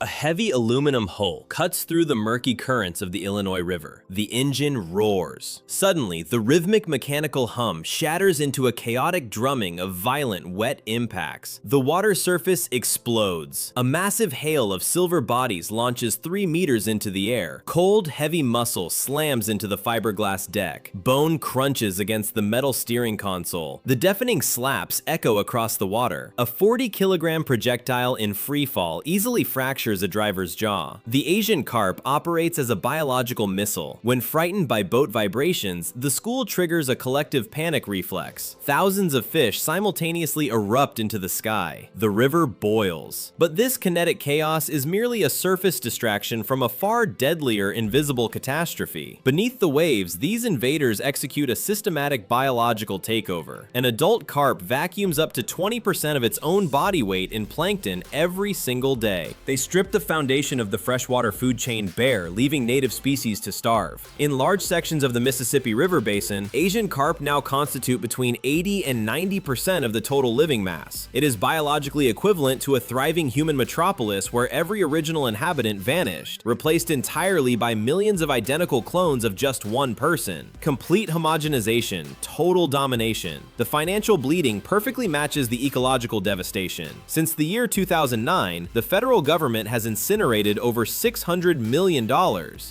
A heavy aluminum hull cuts through the murky currents of the Illinois River. The engine roars. Suddenly, the rhythmic mechanical hum shatters into a chaotic drumming of violent, wet impacts. The water surface explodes. A massive hail of silver bodies launches 3 meters into the air. Cold, heavy muscle slams into the fiberglass deck. Bone crunches against the metal steering console. The deafening slaps echo across the water. A 40-kilogram projectile in free fall easily fractures a driver's jaw. The Asian Carp operates as a biological missile. When frightened by boat vibrations, the school triggers a collective panic reflex. Thousands of fish simultaneously erupt into the sky. The river boils. But this kinetic chaos is merely a surface distraction from a far deadlier invisible catastrophe. Beneath the waves, these invaders execute a systematic biological takeover. An adult carp vacuums up to 20% of its own body weight in plankton every single day. They strip the foundation of the freshwater food chain bare, leaving native species to starve. In large sections of the Mississippi River Basin, Asian carp now constitute between 80 and 90% of the total living mass. It is biologically equivalent to a thriving human metropolis where every original inhabitant vanished, replaced entirely by millions of identical clones of just one person. Complete homogenization, total domination. The financial bleeding perfectly matches the ecological devastation. Since the year 2009, the federal government has incinerated over $600 million.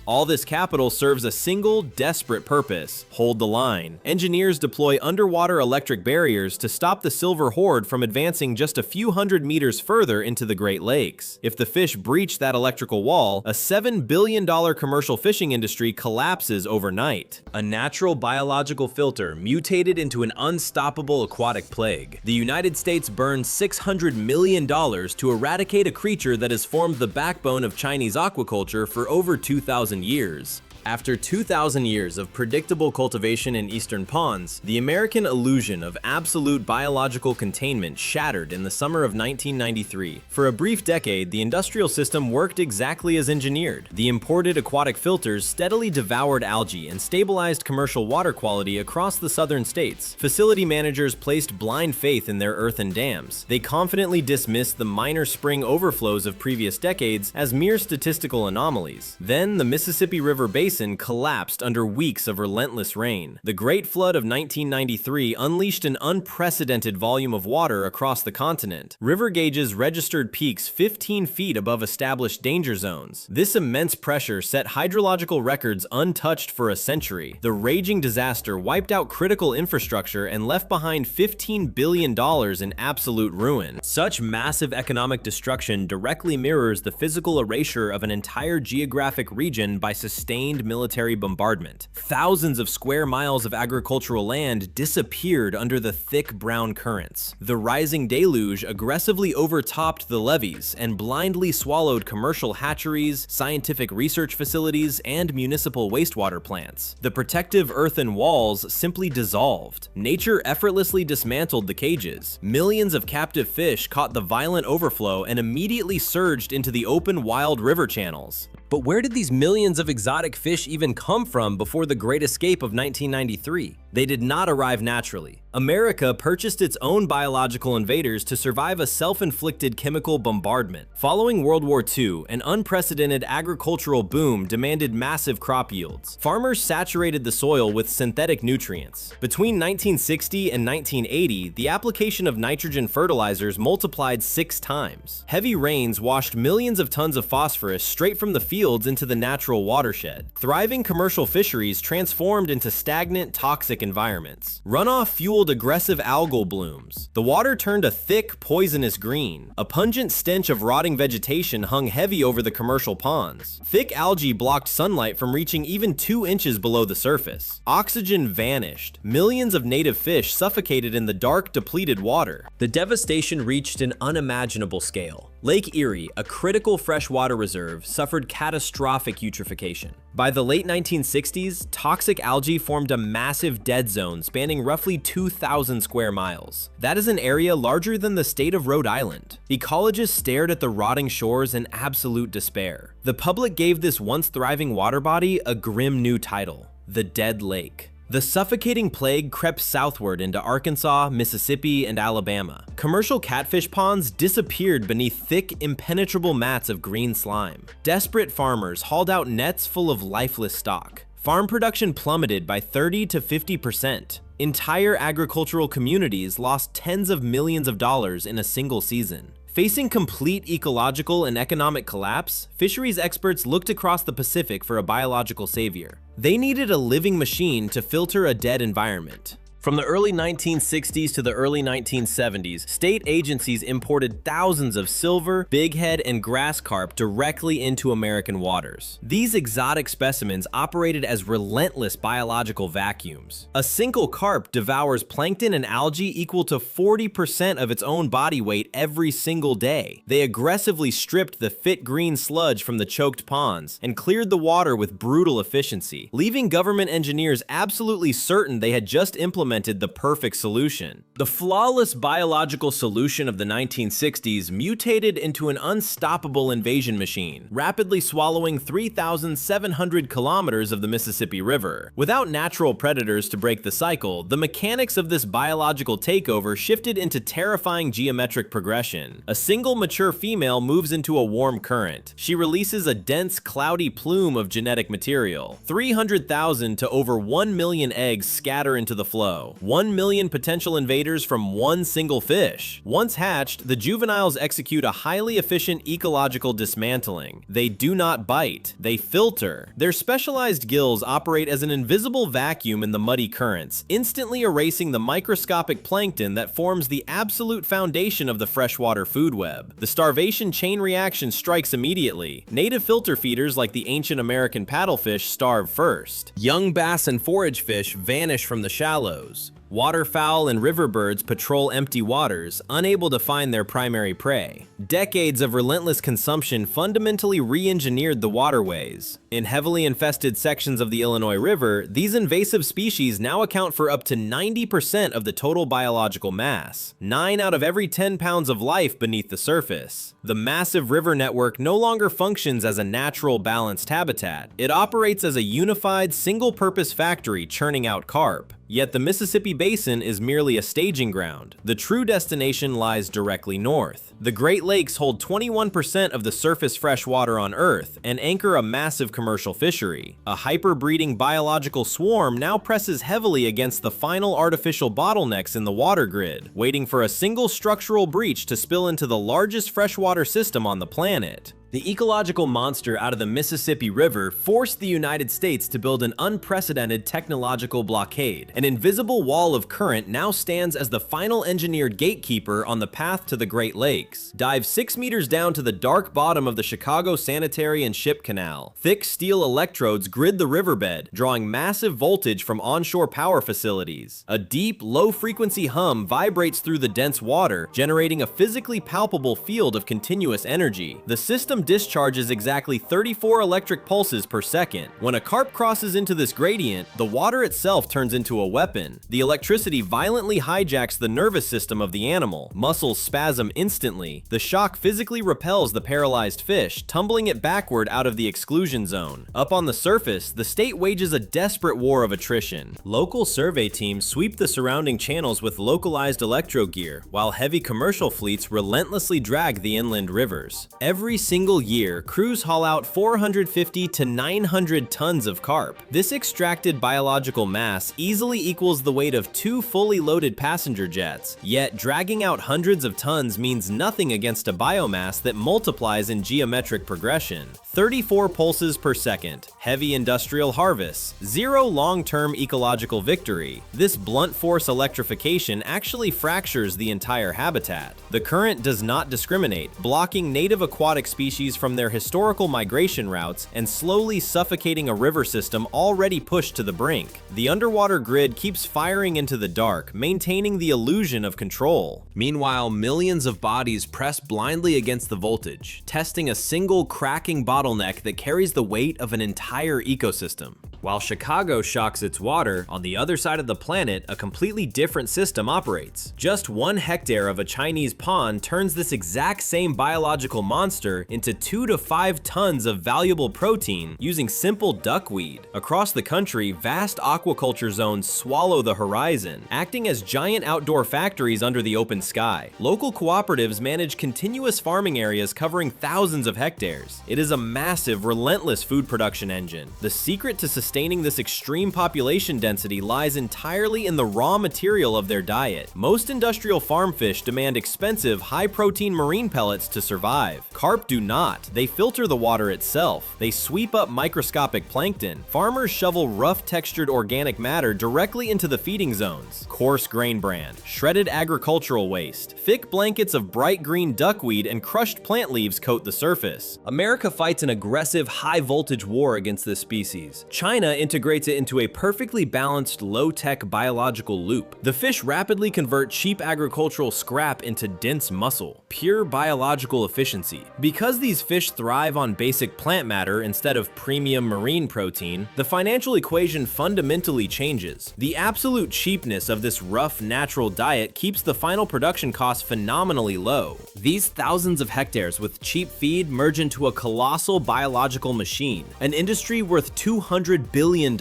All this capital serves a single, desperate purpose: hold the line. Engineers deploy underwater electric barriers to stop the silver horde from advancing just a few hundred meters further into the Great Lakes. If the fish breach that electrical wall, a $7 billion commercial fishing industry collapses overnight. A natural biological filter mutated into an unstoppable aquatic plague. The United States burns $600 million to eradicate a creature that has formed the backbone of Chinese aquaculture for over 2,000 years. After 2,000 years of predictable cultivation in eastern ponds, the American illusion of absolute biological containment shattered in the summer of 1993. For a brief decade, the industrial system worked exactly as engineered. The imported aquatic filters steadily devoured algae and stabilized commercial water quality across the southern states. Facility managers placed blind faith in their earthen dams. They confidently dismissed the minor spring overflows of previous decades as mere statistical anomalies. Then, the Mississippi River Basin collapsed under weeks of relentless rain. The Great Flood of 1993 unleashed an unprecedented volume of water across the continent. River gauges registered peaks 15 feet above established danger zones. This immense pressure set hydrological records untouched for a century. The raging disaster wiped out critical infrastructure and left behind $15 billion in absolute ruin. Such massive economic destruction directly mirrors the physical erasure of an entire geographic region by sustained military bombardment. Thousands of square miles of agricultural land disappeared under the thick brown currents. The rising deluge aggressively overtopped the levees and blindly swallowed commercial hatcheries, scientific research facilities, and municipal wastewater plants. The protective earthen walls simply dissolved. Nature effortlessly dismantled the cages. Millions of captive fish caught the violent overflow and immediately surged into the open wild river channels. But where did these millions of exotic fish even come from before the Great Escape of 1993? They did not arrive naturally. America purchased its own biological invaders to survive a self-inflicted chemical bombardment. Following World War II, an unprecedented agricultural boom demanded massive crop yields. Farmers saturated the soil with synthetic nutrients. Between 1960 and 1980, the application of nitrogen fertilizers multiplied 6 times. Heavy rains washed millions of tons of phosphorus straight from the fields into the natural watershed. Thriving commercial fisheries transformed into stagnant, toxic environments. Runoff fueled aggressive algal blooms. The water turned a thick, poisonous green. A pungent stench of rotting vegetation hung heavy over the commercial ponds. Thick algae blocked sunlight from reaching even 2 inches below the surface. Oxygen vanished. Millions of native fish suffocated in the dark, depleted water. The devastation reached an unimaginable scale. Lake Erie, a critical freshwater reserve, suffered catastrophic eutrophication. By the late 1960s, toxic algae formed a massive dead zone spanning roughly 2,000 square miles. That is an area larger than the state of Rhode Island. Ecologists stared at the rotting shores in absolute despair. The public gave this once thriving water body a grim new title: the Dead Lake. The suffocating plague crept southward into Arkansas, Mississippi, and Alabama. Commercial catfish ponds disappeared beneath thick, impenetrable mats of green slime. Desperate farmers hauled out nets full of lifeless stock. Farm production plummeted by 30 to 50%. Entire agricultural communities lost tens of millions of dollars in a single season. Facing complete ecological and economic collapse, fisheries experts looked across the Pacific for a biological savior. They needed a living machine to filter a dead environment. From the early 1960s to the early 1970s, state agencies imported thousands of silver, bighead, and grass carp directly into American waters. These exotic specimens operated as relentless biological vacuums. A single carp devours plankton and algae equal to 40% of its own body weight every single day. They aggressively stripped the fit green sludge from the choked ponds and cleared the water with brutal efficiency, leaving government engineers absolutely certain they had just implemented the perfect solution. The flawless biological solution of the 1960s mutated into an unstoppable invasion machine, rapidly swallowing 3,700 kilometers of the Mississippi River. Without natural predators to break the cycle, the mechanics of this biological takeover shifted into terrifying geometric progression. A single mature female moves into a warm current. She releases a dense, cloudy plume of genetic material. 300,000 to over 1 million eggs scatter into the flow. 1 million potential invaders from one single fish. Once hatched, the juveniles execute a highly efficient ecological dismantling. They do not bite, they filter. Their specialized gills operate as an invisible vacuum in the muddy currents, instantly erasing the microscopic plankton that forms the absolute foundation of the freshwater food web. The starvation chain reaction strikes immediately. Native filter feeders like the ancient American paddlefish starve first. Young bass and forage fish vanish from the shallows. Waterfowl and river birds patrol empty waters, unable to find their primary prey. Decades of relentless consumption fundamentally re-engineered the waterways. In heavily infested sections of the Illinois River, these invasive species now account for up to 90% of the total biological mass. 9 out of every 10 pounds of life beneath the surface. The massive river network no longer functions as a natural, balanced habitat. It operates as a unified, single-purpose factory churning out carp. Yet the Mississippi Basin is merely a staging ground. The true destination lies directly north. The Great Lakes hold 21% of the surface fresh water on Earth and anchor a massive commercial fishery. A hyper-breeding biological swarm now presses heavily against the final artificial bottlenecks in the water grid, waiting for a single structural breach to spill into the largest freshwater system on the planet. The ecological monster out of the Mississippi River forced the United States to build an unprecedented technological blockade. An invisible wall of current now stands as the final engineered gatekeeper on the path to the Great Lakes. Dive 6 meters down to the dark bottom of the Chicago Sanitary and Ship Canal. Thick steel electrodes grid the riverbed, drawing massive voltage from onshore power facilities. A deep, low-frequency hum vibrates through the dense water, generating a physically palpable field of continuous energy. The system discharges exactly 34 electric pulses per second. When a carp crosses into this gradient, the water itself turns into a weapon. The electricity violently hijacks the nervous system of the animal. Muscles spasm instantly. The shock physically repels the paralyzed fish, tumbling it backward out of the exclusion zone. Up on the surface, the state wages a desperate war of attrition. Local survey teams sweep the surrounding channels with localized electro gear, while heavy commercial fleets relentlessly drag the inland rivers. Every single year, crews haul out 450 to 900 tons of carp. This extracted biological mass easily equals the weight of 2 fully loaded passenger jets, yet dragging out hundreds of tons means nothing against a biomass that multiplies in geometric progression. 34 pulses per second, heavy industrial harvests, 0 long-term ecological victory. This blunt force electrification actually fractures the entire habitat. The current does not discriminate, blocking native aquatic species from their historical migration routes and slowly suffocating a river system already pushed to the brink. The underwater grid keeps firing into the dark, maintaining the illusion of control. Meanwhile, millions of bodies press blindly against the voltage, testing a single cracking bottleneck that carries the weight of an entire ecosystem. While Chicago shocks its water, on the other side of the planet, a completely different system operates. Just 1 hectare of a Chinese pond turns this exact same biological monster into 2 to 5 tons of valuable protein using simple duckweed. Across the country, vast aquaculture zones swallow the horizon, acting as giant outdoor factories under the open sky. Local cooperatives manage continuous farming areas covering thousands of hectares. It is a massive, relentless food production engine. The secret to sustaining this extreme population density lies entirely in the raw material of their diet. Most industrial farm fish demand expensive, high-protein marine pellets to survive. Carp do not. They filter the water itself. They sweep up microscopic plankton. Farmers shovel rough-textured organic matter directly into the feeding zones. Coarse grain bran, shredded agricultural waste, thick blankets of bright green duckweed, and crushed plant leaves coat the surface. America fights an aggressive, high-voltage war against this species. China integrates it into a perfectly balanced, low-tech biological loop. The fish rapidly convert cheap agricultural scrap into dense muscle, pure biological efficiency. Because these fish thrive on basic plant matter instead of premium marine protein, the financial equation fundamentally changes. The absolute cheapness of this rough, natural diet keeps the final production cost phenomenally low. These thousands of hectares with cheap feed merge into a colossal biological machine, an industry worth $200 billion.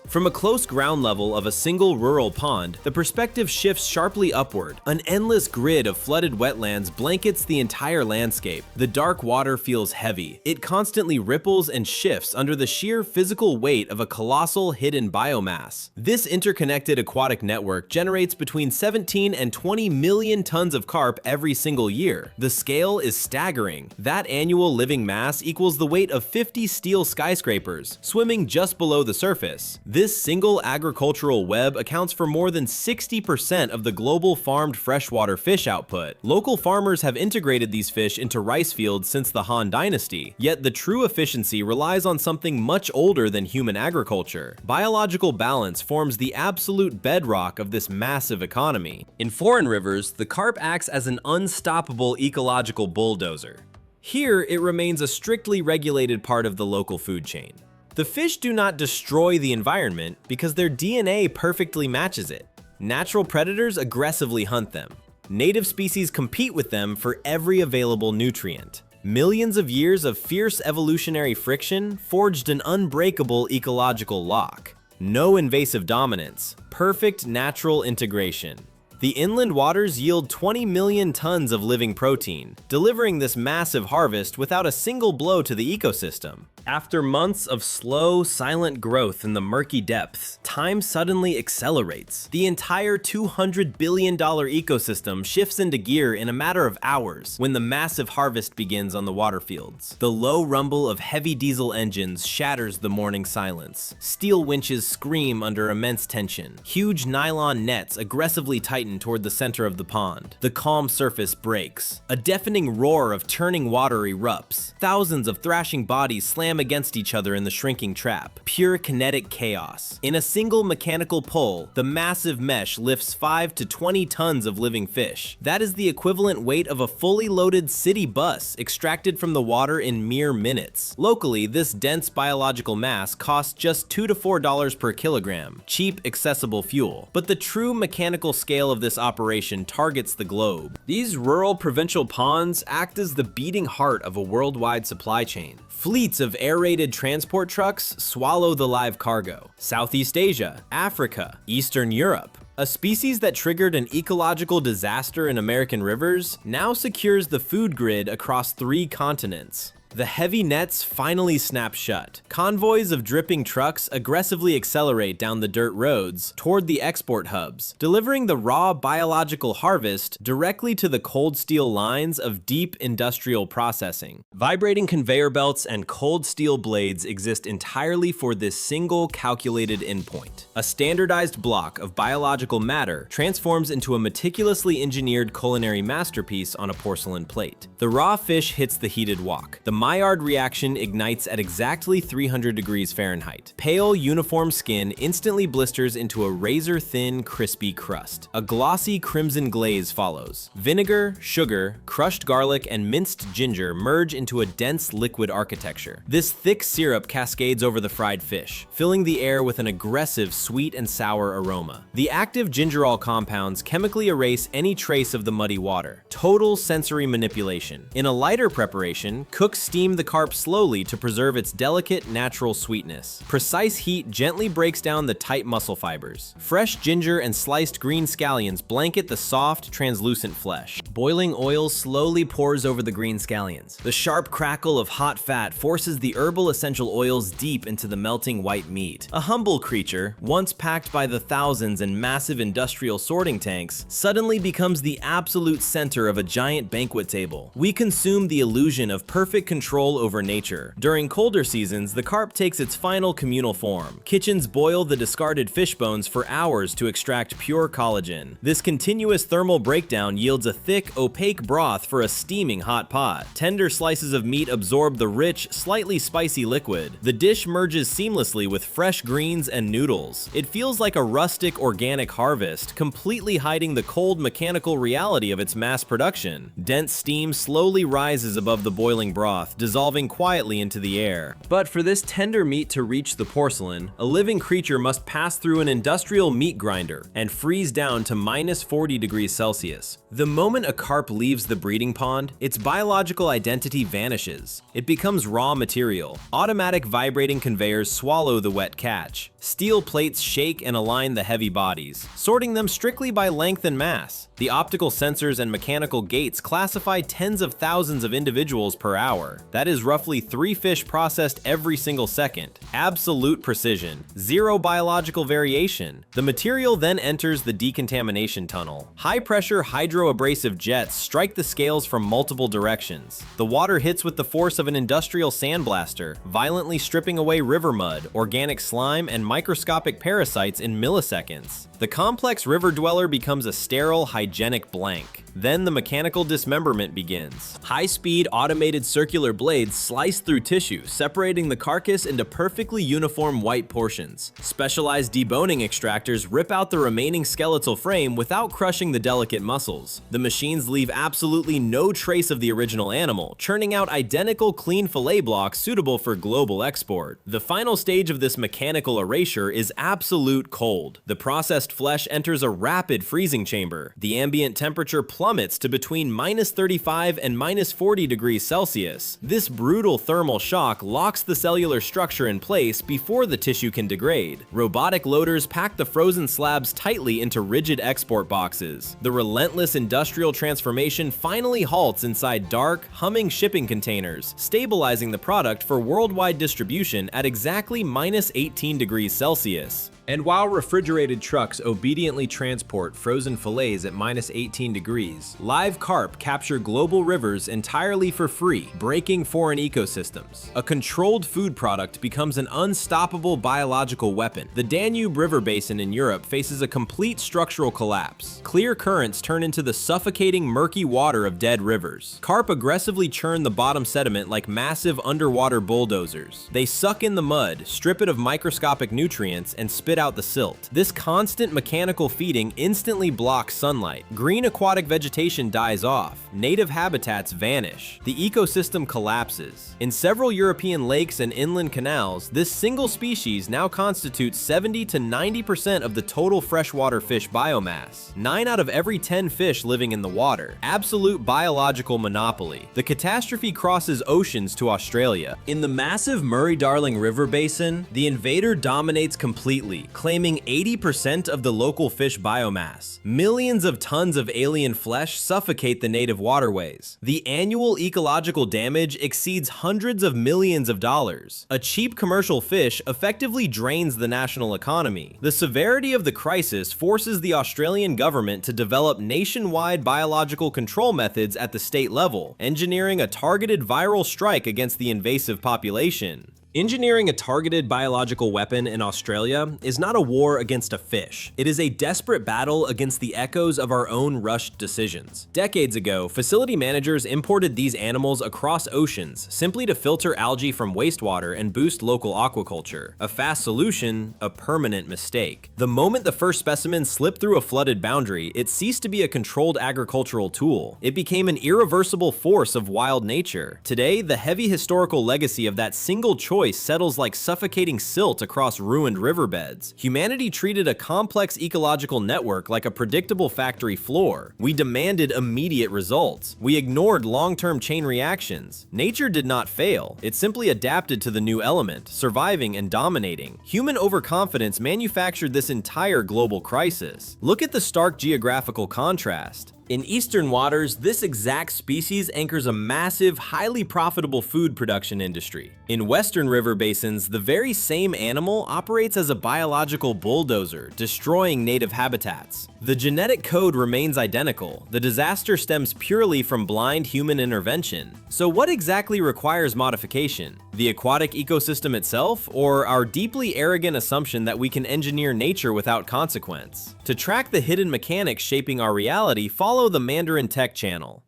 From a close ground level of a single rural pond, the perspective shifts sharply upward. An endless grid of flooded wetlands blankets the entire landscape. The dark water feels heavy. It constantly ripples and shifts under the sheer physical weight of a colossal hidden biomass. This interconnected aquatic network generates between 17 and 20 million tons of carp every single year. The scale is staggering. That annual living mass equals the weight of 50 steel skyscrapers, swimming just below the surface. This single agricultural web accounts for more than 60% of the global farmed freshwater fish output. Local farmers have integrated these fish into rice fields since the Han Dynasty, yet the true efficiency relies on something much older than human agriculture. Biological balance forms the absolute bedrock of this massive economy. In foreign rivers, the carp acts as an unstoppable ecological bulldozer. Here, it remains a strictly regulated part of the local food chain. The fish do not destroy the environment because their DNA perfectly matches it. Natural predators aggressively hunt them. Native species compete with them for every available nutrient. Millions of years of fierce evolutionary friction forged an unbreakable ecological lock. No invasive dominance, perfect natural integration. The inland waters yield 20 million tons of living protein, delivering this massive harvest without a single blow to the ecosystem. After months of slow, silent growth in the murky depths, time suddenly accelerates. The entire $200 billion ecosystem shifts into gear in a matter of hours when the massive harvest begins on the waterfields. The low rumble of heavy diesel engines shatters the morning silence. Steel winches scream under immense tension. Huge nylon nets aggressively tighten toward the center of the pond. The calm surface breaks. A deafening roar of churning water erupts. Thousands of thrashing bodies slam against each other in the shrinking trap. Pure kinetic chaos. In a single mechanical pull, the massive mesh lifts 5 to 20 tons of living fish. That is the equivalent weight of a fully loaded city bus extracted from the water in mere minutes. Locally, this dense biological mass costs just $2 to $4 per kilogram. Cheap, accessible fuel. But the true mechanical scale of this operation targets the globe. These rural provincial ponds act as the beating heart of a worldwide supply chain. Fleets of aerated transport trucks swallow the live cargo. Southeast Asia, Africa, Eastern Europe. A species that triggered an ecological disaster in American rivers now secures the food grid across 3 continents. The heavy nets finally snap shut. Convoys of dripping trucks aggressively accelerate down the dirt roads toward the export hubs, delivering the raw biological harvest directly to the cold steel lines of deep industrial processing. Vibrating conveyor belts and cold steel blades exist entirely for this single calculated endpoint. A standardized block of biological matter transforms into a meticulously engineered culinary masterpiece on a porcelain plate. The raw fish hits the heated wok. The Maillard reaction ignites at exactly 300 degrees Fahrenheit. Pale, uniform skin instantly blisters into a razor-thin, crispy crust. A glossy crimson glaze follows. Vinegar, sugar, crushed garlic, and minced ginger merge into a dense liquid architecture. This thick syrup cascades over the fried fish, filling the air with an aggressive sweet and sour aroma. The active gingerol compounds chemically erase any trace of the muddy water. Total sensory manipulation. In a lighter preparation, cooks steam the carp slowly to preserve its delicate, natural sweetness. Precise heat gently breaks down the tight muscle fibers. Fresh ginger and sliced green scallions blanket the soft, translucent flesh. Boiling oil slowly pours over the green scallions. The sharp crackle of hot fat forces the herbal essential oils deep into the melting white meat. A humble creature, once packed by the thousands in massive industrial sorting tanks, suddenly becomes the absolute center of a giant banquet table. We consume the illusion of perfect control over nature. During colder seasons, the carp takes its final communal form. Kitchens boil the discarded fish bones for hours to extract pure collagen. This continuous thermal breakdown yields a thick, opaque broth for a steaming hot pot. Tender slices of meat absorb the rich, slightly spicy liquid. The dish merges seamlessly with fresh greens and noodles. It feels like a rustic, organic harvest, completely hiding the cold, mechanical reality of its mass production. Dense steam slowly rises above the boiling broth, dissolving quietly into the air. But for this tender meat to reach the porcelain, a living creature must pass through an industrial meat grinder and freeze down to -40 degrees Celsius. The moment a carp leaves the breeding pond, its biological identity vanishes. It becomes raw material. Automatic vibrating conveyors swallow the wet catch. Steel plates shake and align the heavy bodies, sorting them strictly by length and mass. The optical sensors and mechanical gates classify tens of thousands of individuals per hour. That is roughly 3 fish processed every single second. Absolute precision, zero biological variation. The material then enters the decontamination tunnel. High-pressure hydroabrasive jets strike the scales from multiple directions. The water hits with the force of an industrial sandblaster, violently stripping away river mud, organic slime, and microscopic parasites in milliseconds. The complex river dweller becomes a sterile, hygienic blank. Then the mechanical dismemberment begins. High-speed, automated circular blades slice through tissue, separating the carcass into perfectly uniform white portions. Specialized deboning extractors rip out the remaining skeletal frame without crushing the delicate muscles. The machines leave absolutely no trace of the original animal, churning out identical clean fillet blocks suitable for global export. The final stage of this mechanical erasure is absolute cold. The processed flesh enters a rapid freezing chamber. The ambient temperature plummets to between -35 and -40 degrees Celsius. This brutal thermal shock locks the cellular structure in place before the tissue can degrade. Robotic loaders pack the frozen slabs tightly into rigid export boxes. The relentless industrial transformation finally halts inside dark, humming shipping containers, stabilizing the product for worldwide distribution at exactly -18 degrees Celsius. And while refrigerated trucks obediently transport frozen fillets at -18 degrees, live carp capture global rivers entirely for free, breaking foreign ecosystems. A controlled food product becomes an unstoppable biological weapon. The Danube River basin in Europe faces a complete structural collapse. Clear currents turn into the suffocating, murky water of dead rivers. Carp aggressively churn the bottom sediment like massive underwater bulldozers. They suck in the mud, strip it of microscopic nutrients, and spit out the silt. This constant mechanical feeding instantly blocks sunlight. Green aquatic vegetation dies off. Native habitats vanish. The ecosystem collapses. In several European lakes and inland canals, this single species now constitutes 70 to 90% of the total freshwater fish biomass. 9 out of every 10 fish living in the water. Absolute biological monopoly. The catastrophe crosses oceans to Australia. In the massive Murray-Darling River basin, the invader dominates completely, claiming 80% of the local fish biomass. Millions of tons of alien flesh suffocate the native waterways. The annual ecological damage exceeds hundreds of millions of dollars. A cheap commercial fish effectively drains the national economy. The severity of the crisis forces the Australian government to develop nationwide biological control methods at the state level, engineering a targeted viral strike against the invasive population. Engineering a targeted biological weapon in Australia is not a war against a fish. It is a desperate battle against the echoes of our own rushed decisions. Decades ago, facility managers imported these animals across oceans simply to filter algae from wastewater and boost local aquaculture. A fast solution, a permanent mistake. The moment the first specimen slipped through a flooded boundary, it ceased to be a controlled agricultural tool. It became an irreversible force of wild nature. Today, the heavy historical legacy of that single choice settles like suffocating silt across ruined riverbeds. Humanity treated a complex ecological network like a predictable factory floor. We demanded immediate results. We ignored long-term chain reactions. Nature did not fail. It simply adapted to the new element, surviving and dominating. Human overconfidence manufactured this entire global crisis. Look at the stark geographical contrast. In eastern waters, this exact species anchors a massive, highly profitable food production industry. In western river basins, the very same animal operates as a biological bulldozer, destroying native habitats. The genetic code remains identical. The disaster stems purely from blind human intervention. So what exactly requires modification? The aquatic ecosystem itself, or our deeply arrogant assumption that we can engineer nature without consequence? To track the hidden mechanics shaping our reality, follow the Mandarin Tech channel.